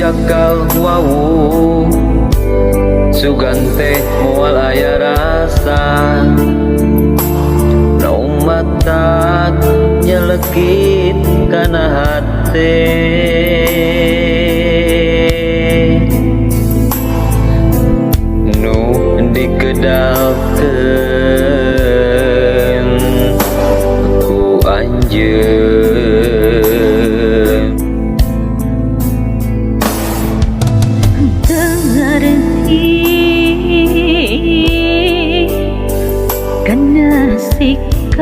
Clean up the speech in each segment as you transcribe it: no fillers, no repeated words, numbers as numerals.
cakal wau sugante moal aya rasa naumatak nyelekit kana hate nu dikedalkeun ku anjeun karena sikapna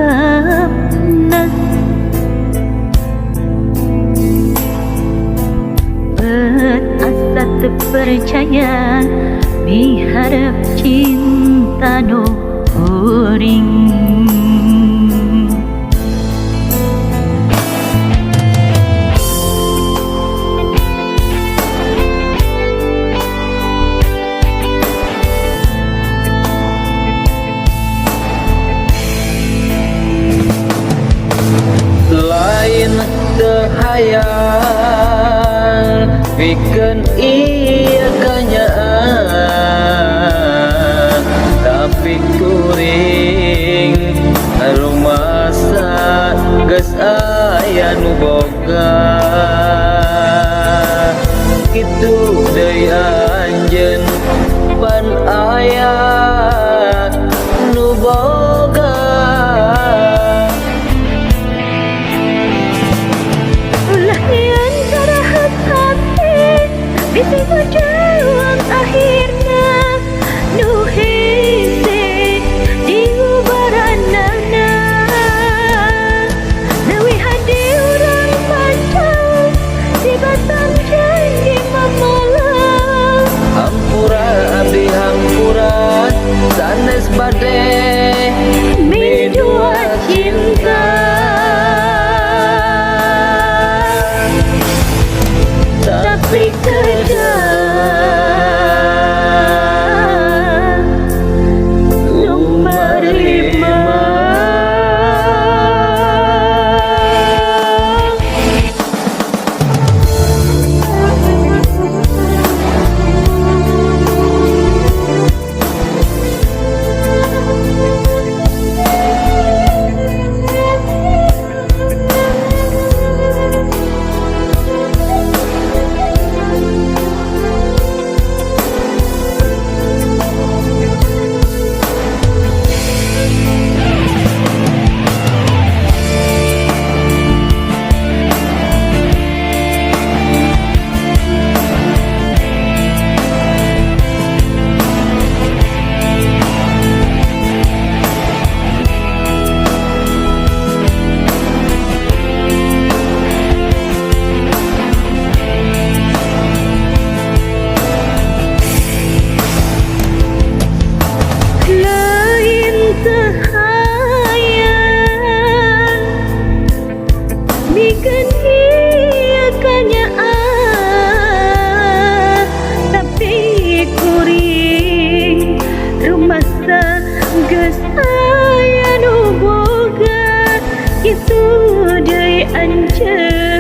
berasa terpercaya miharap cinta no huring hayang bikin iya kanyaan tapi kuring rumasa geus aya nu boga kitu deui anjeun pan aya nu boga bisa berjuang akhirnya nu hese diubaranana nawi hadi urang pancau di batang janji mamalah hampura abdi hampura sanes bade midua cinta tapi geus aya nu boga kitu deui anjeun